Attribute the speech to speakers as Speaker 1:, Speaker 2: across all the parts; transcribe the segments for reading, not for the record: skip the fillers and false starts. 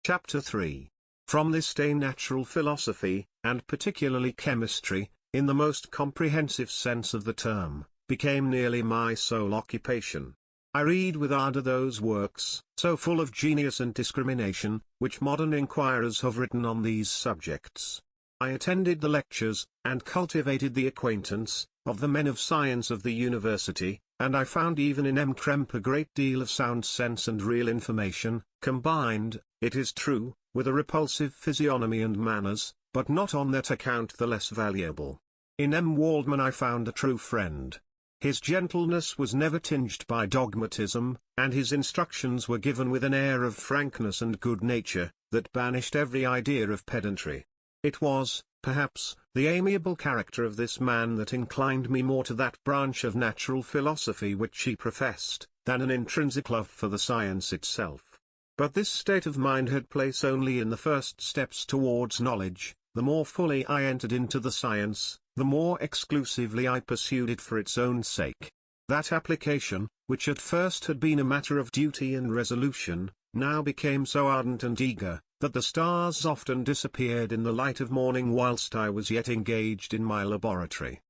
Speaker 1: Chapter 3. From this day natural philosophy, and particularly chemistry, in the most comprehensive sense of the term, became nearly my sole occupation. I read with ardor those works, so full of genius and discrimination, which modern inquirers have written on these subjects. I attended the lectures, and cultivated the acquaintance, of the men of science of the university, and I found even in M. Krempe a great deal of sound sense and real information, combined, it is true, with a repulsive physiognomy and manners, but not on that account the less valuable. In M. Waldman I found a true friend. His gentleness was never tinged by dogmatism, and his instructions were given with an air of frankness and good nature, that banished every idea of pedantry. It was, perhaps, the amiable character of this man that inclined me more to that branch of natural philosophy which he professed, than an intrinsic love for the science itself. But this state of mind had place only in the first steps towards knowledge. The more fully I entered into the science, the more exclusively I pursued it for its own sake. That application, which at first had been a matter of duty and resolution, now became so ardent and eager, that the stars often disappeared in the light of morning whilst I was yet engaged in my laboratory.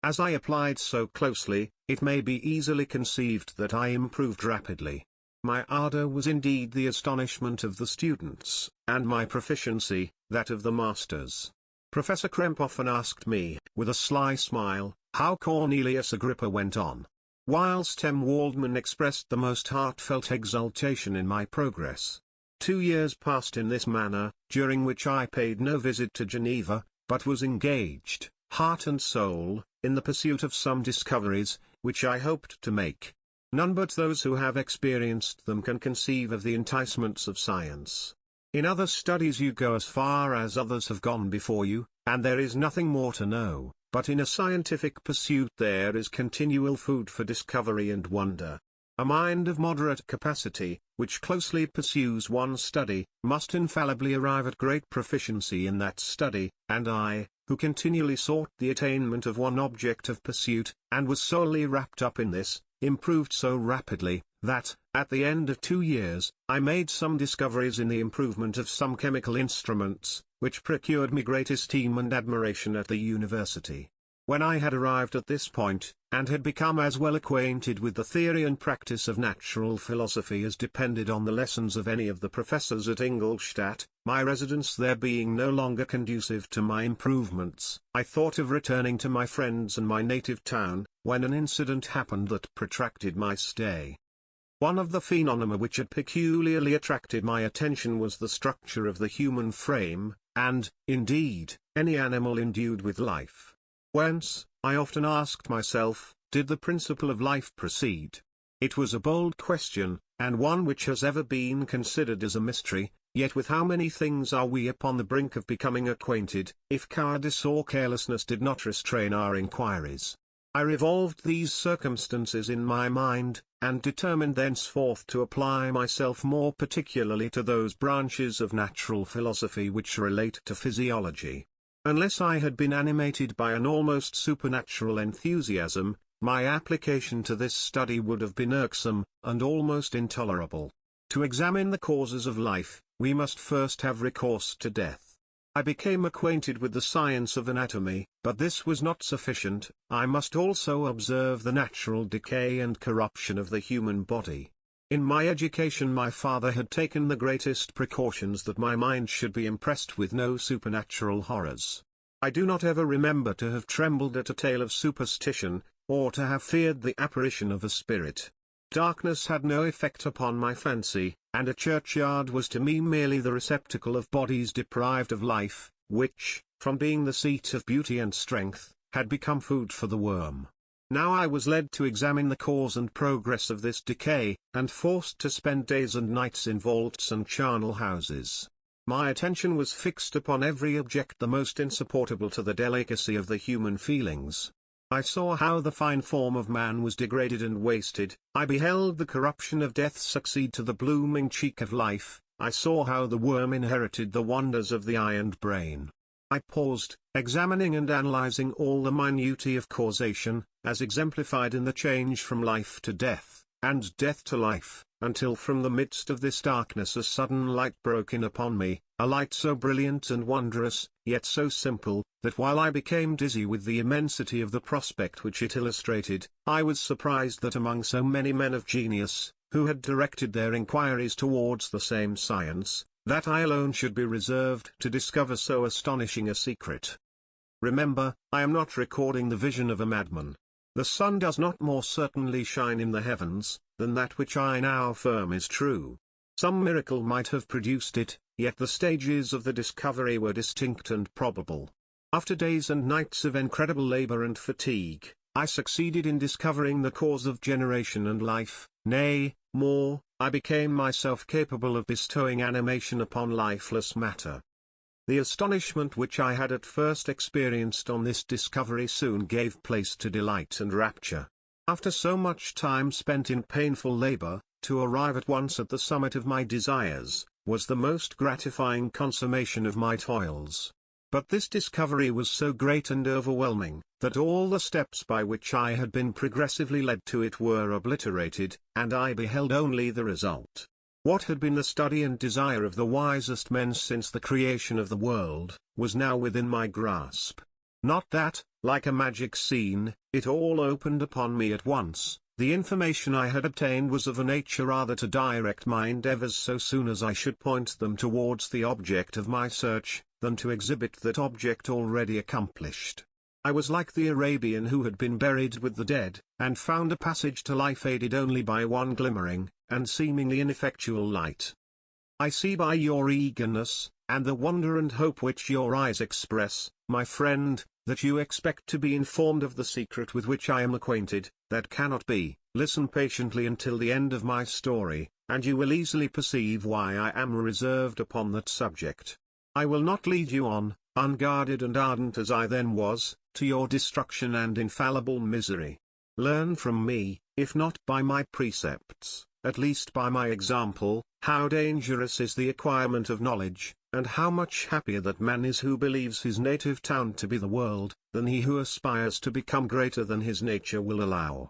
Speaker 1: As I applied so closely, it may be easily conceived that I improved rapidly. My ardor was indeed the astonishment of the students, and my proficiency, that of the masters. Professor Krempe often asked me, with a sly smile, how Cornelius Agrippa went on, whilst M. Waldman expressed the most heartfelt exultation in my progress. 2 years passed in this manner, during which I paid no visit to Geneva, but was engaged, heart and soul, in the pursuit of some discoveries, which I hoped to make. None but those who have experienced them can conceive of the enticements of science. In other studies you go as far as others have gone before you, and there is nothing more to know, but in a scientific pursuit there is continual food for discovery and wonder. A mind of moderate capacity, which closely pursues one study, must infallibly arrive at great proficiency in that study, and I, who continually sought the attainment of one object of pursuit, and was solely wrapped up in this, improved so rapidly, that, at the end of 2 years, I made some discoveries in the improvement of some chemical instruments, which procured me great esteem and admiration at the university. When I had arrived at this point, and had become as well acquainted with the theory and practice of natural philosophy as depended on the lessons of any of the professors at Ingolstadt, my residence there being no longer conducive to my improvements, I thought of returning to my friends and my native town, when an incident happened that protracted my stay. One of the phenomena which had peculiarly attracted my attention was the structure of the human frame, and, indeed, any animal endued with life. Whence, I often asked myself, did the principle of life proceed? It was a bold question, and one which has ever been considered as a mystery, yet with how many things are we upon the brink of becoming acquainted, if cowardice or carelessness did not restrain our inquiries. I revolved these circumstances in my mind, and determined thenceforth to apply myself more particularly to those branches of natural philosophy which relate to physiology. Unless I had been animated by an almost supernatural enthusiasm, my application to this study would have been irksome, and almost intolerable. To examine the causes of life, we must first have recourse to death. I became acquainted with the science of anatomy, but this was not sufficient. I must also observe the natural decay and corruption of the human body. In my education my father had taken the greatest precautions that my mind should be impressed with no supernatural horrors. I do not ever remember to have trembled at a tale of superstition, or to have feared the apparition of a spirit. Darkness had no effect upon my fancy, and a churchyard was to me merely the receptacle of bodies deprived of life, which, from being the seat of beauty and strength, had become food for the worm. Now I was led to examine the cause and progress of this decay, and forced to spend days and nights in vaults and charnel houses. My attention was fixed upon every object the most insupportable to the delicacy of the human feelings. I saw how the fine form of man was degraded and wasted, I beheld the corruption of death succeed to the blooming cheek of life, I saw how the worm inherited the wonders of the eye and brain. I paused, examining and analyzing all the minutiae of causation, as exemplified in the change from life to death, and death to life, until from the midst of this darkness a sudden light broke in upon me, a light so brilliant and wondrous, yet so simple, that while I became dizzy with the immensity of the prospect which it illustrated, I was surprised that among so many men of genius, who had directed their inquiries towards the same science, that I alone should be reserved to discover so astonishing a secret. Remember, I am not recording the vision of a madman. The sun does not more certainly shine in the heavens, than that which I now affirm is true. Some miracle might have produced it, yet the stages of the discovery were distinct and probable. After days and nights of incredible labor and fatigue, I succeeded in discovering the cause of generation and life, nay, more, I became myself capable of bestowing animation upon lifeless matter. The astonishment which I had at first experienced on this discovery soon gave place to delight and rapture. After so much time spent in painful labor, to arrive at once at the summit of my desires, was the most gratifying consummation of my toils. But this discovery was so great and overwhelming, that all the steps by which I had been progressively led to it were obliterated, and I beheld only the result. What had been the study and desire of the wisest men since the creation of the world, was now within my grasp. Not that, like a magic scene, it all opened upon me at once. The information I had obtained was of a nature rather to direct my endeavors so soon as I should point them towards the object of my search, than to exhibit that object already accomplished. I was like the Arabian who had been buried with the dead, and found a passage to life aided only by one glimmering, and seemingly ineffectual light. I see by your eagerness, and the wonder and hope which your eyes express, my friend, that you expect to be informed of the secret with which I am acquainted. That cannot be. Listen patiently until the end of my story, and you will easily perceive why I am reserved upon that subject. I will not lead you on, unguarded and ardent as I then was, to your destruction and infallible misery. Learn from me, if not by my precepts, at least by my example, how dangerous is the acquirement of knowledge, and how much happier that man is who believes his native town to be the world, than he who aspires to become greater than his nature will allow.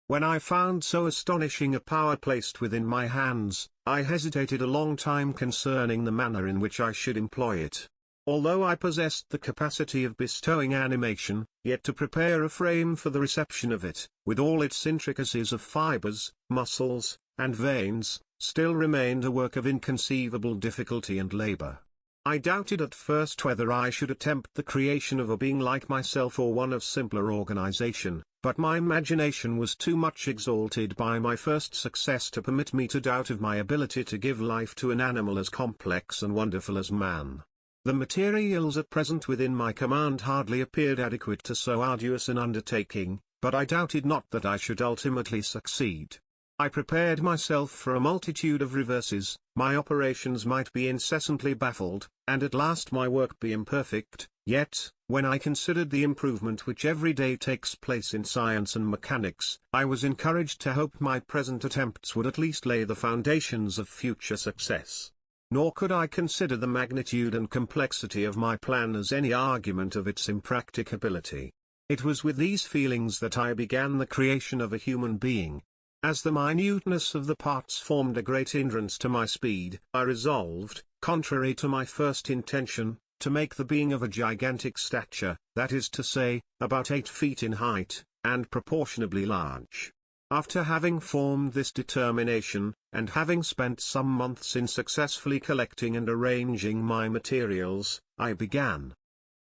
Speaker 1: When I found so astonishing a power placed within my hands, I hesitated a long time concerning the manner in which I should employ it. Although I possessed the capacity of bestowing animation, yet to prepare a frame for the reception of it, with all its intricacies of fibers, muscles, and veins, still remained a work of inconceivable difficulty and labor. I doubted at first whether I should attempt the creation of a being like myself or one of simpler organization, but my imagination was too much exalted by my first success to permit me to doubt of my ability to give life to an animal as complex and wonderful as man. The materials at present within my command hardly appeared adequate to so arduous an undertaking, but I doubted not that I should ultimately succeed. I prepared myself for a multitude of reverses, my operations might be incessantly baffled, and at last my work be imperfect, yet, when I considered the improvement which every day takes place in science and mechanics, I was encouraged to hope my present attempts would at least lay the foundations of future success. Nor could I consider the magnitude and complexity of my plan as any argument of its impracticability. It was with these feelings that I began the creation of a human being. As the minuteness of the parts formed a great hindrance to my speed, I resolved, contrary to my first intention, to make the being of a gigantic stature, that is to say, about 8 feet in height, and proportionably large. After having formed this determination, and having spent some months in successfully collecting and arranging my materials, I began.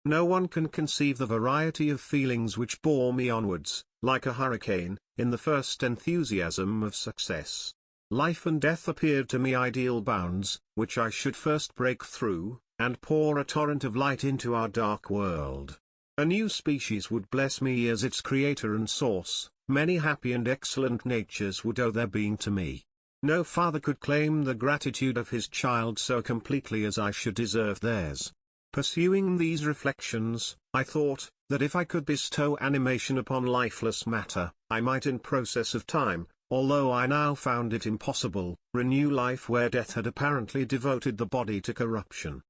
Speaker 1: No one can conceive the variety of feelings which bore me onwards, like a hurricane, in the first enthusiasm of success. Life and death appeared to me ideal bounds, which I should first break through, and pour a torrent of light into our dark world. A new species would bless me as its creator and source, many happy and excellent natures would owe their being to me. No father could claim the gratitude of his child so completely as I should deserve theirs. Pursuing these reflections, I thought, that if I could bestow animation upon lifeless matter, I might in process of time, although I now found it impossible, renew life where death had apparently devoted the body to corruption.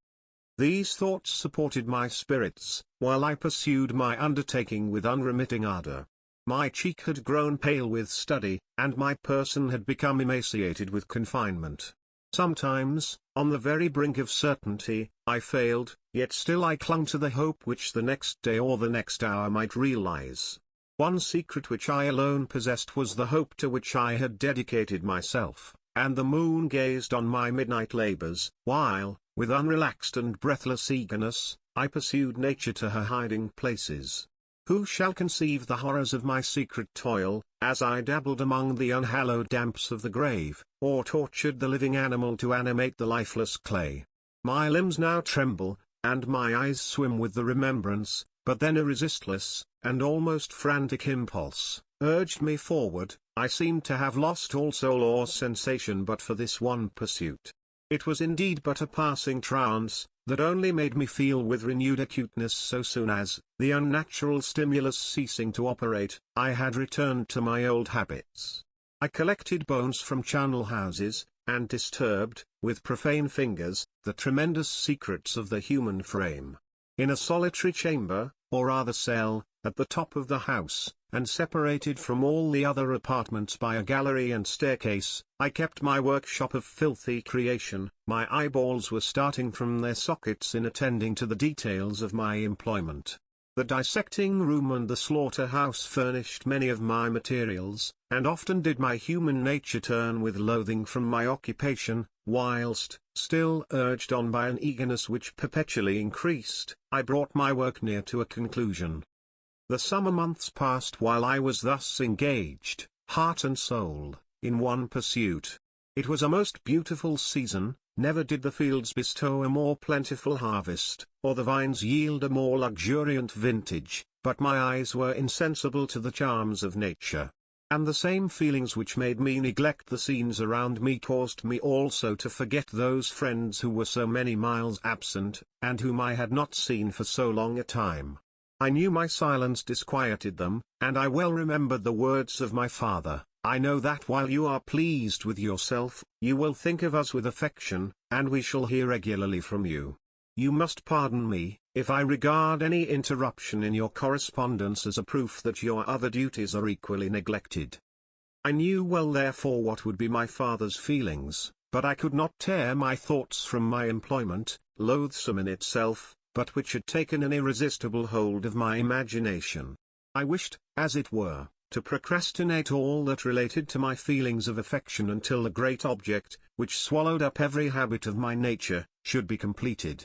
Speaker 1: These thoughts supported my spirits, while I pursued my undertaking with unremitting ardor. My cheek had grown pale with study, and my person had become emaciated with confinement. Sometimes, on the very brink of certainty, I failed, yet still I clung to the hope which the next day or the next hour might realize. One secret which I alone possessed was the hope to which I had dedicated myself, and the moon gazed on my midnight labors, while, with unrelaxed and breathless eagerness, I pursued nature to her hiding places. Who shall conceive the horrors of my secret toil, as I dabbled among the unhallowed damps of the grave, or tortured the living animal to animate the lifeless clay? My limbs now tremble, and my eyes swim with the remembrance, but then a resistless, and almost frantic impulse, urged me forward. I seemed to have lost all soul or sensation but for this one pursuit. It was indeed but a passing trance, that only made me feel with renewed acuteness so soon as, the unnatural stimulus ceasing to operate, I had returned to my old habits. I collected bones from charnel houses, and disturbed, with profane fingers, the tremendous secrets of the human frame. In a solitary chamber, or rather cell, at the top of the house, and separated from all the other apartments by a gallery and staircase, I kept my workshop of filthy creation. My eyeballs were starting from their sockets in attending to the details of my employment. The dissecting room and the slaughter-house furnished many of my materials, and often did my human nature turn with loathing from my occupation, whilst, still urged on by an eagerness which perpetually increased, I brought my work near to a conclusion. The summer months passed while I was thus engaged, heart and soul, in one pursuit. It was a most beautiful season. Never did the fields bestow a more plentiful harvest, or the vines yield a more luxuriant vintage, but my eyes were insensible to the charms of nature. And the same feelings which made me neglect the scenes around me caused me also to forget those friends who were so many miles absent, and whom I had not seen for so long a time. I knew my silence disquieted them, and I well remembered the words of my father. I know that while you are pleased with yourself, you will think of us with affection, and we shall hear regularly from you. You must pardon me, if I regard any interruption in your correspondence as a proof that your other duties are equally neglected. I knew well therefore what would be my father's feelings, but I could not tear my thoughts from my employment, loathsome in itself, but which had taken an irresistible hold of my imagination. I wished, as it were, to procrastinate all that related to my feelings of affection until the great object, which swallowed up every habit of my nature, should be completed.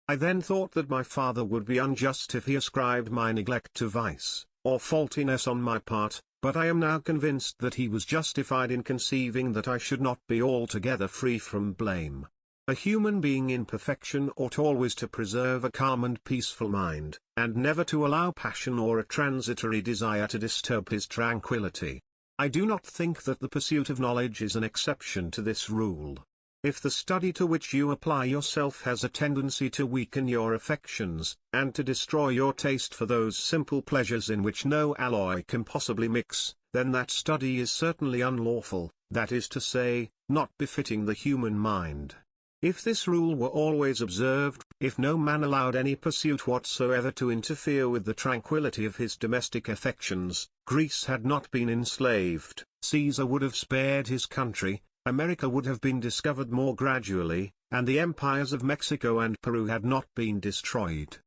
Speaker 1: I then thought that my father would be unjust if he ascribed my neglect to vice, or faultiness on my part, but I am now convinced that he was justified in conceiving that I should not be altogether free from blame. A human being in perfection ought always to preserve a calm and peaceful mind, and never to allow passion or a transitory desire to disturb his tranquillity. I do not think that the pursuit of knowledge is an exception to this rule. If the study to which you apply yourself has a tendency to weaken your affections, and to destroy your taste for those simple pleasures in which no alloy can possibly mix, then that study is certainly unlawful, that is to say, not befitting the human mind. If this rule were always observed, if no man allowed any pursuit whatsoever to interfere with the tranquillity of his domestic affections, Greece had not been enslaved, Caesar would have spared his country, America would have been discovered more gradually, and the empires of Mexico and Peru had not been destroyed.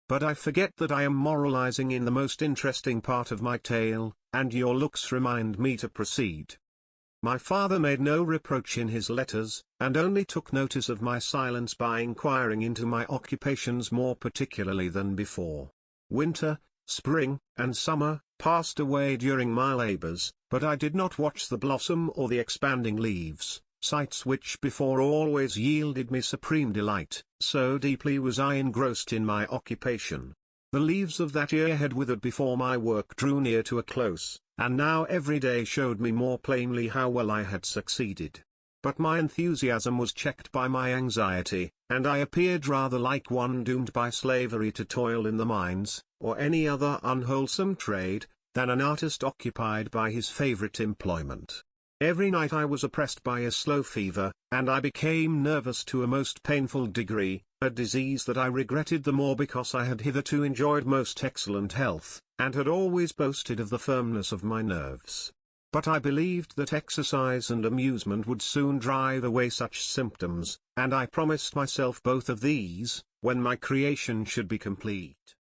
Speaker 1: But I forget that I am moralizing in the most interesting part of my tale, and your looks remind me to proceed. My father made no reproach in his letters, and only took notice of my silence by inquiring into my occupations more particularly than before. Winter, spring, and summer passed away during my labors, but I did not watch the blossom or the expanding leaves, sights which before always yielded me supreme delight, so deeply was I engrossed in my occupation. The leaves of that year had withered before my work drew near to a close, and now every day showed me more plainly how well I had succeeded. But my enthusiasm was checked by my anxiety, and I appeared rather like one doomed by slavery to toil in the mines, or any other unwholesome trade, than an artist occupied by his favorite employment. Every night I was oppressed by a slow fever, and I became nervous to a most painful degree, a disease that I regretted the more because I had hitherto enjoyed most excellent health, and had always boasted of the firmness of my nerves. But I believed that exercise and amusement would soon drive away such symptoms, and I promised myself both of these, when my creation should be complete.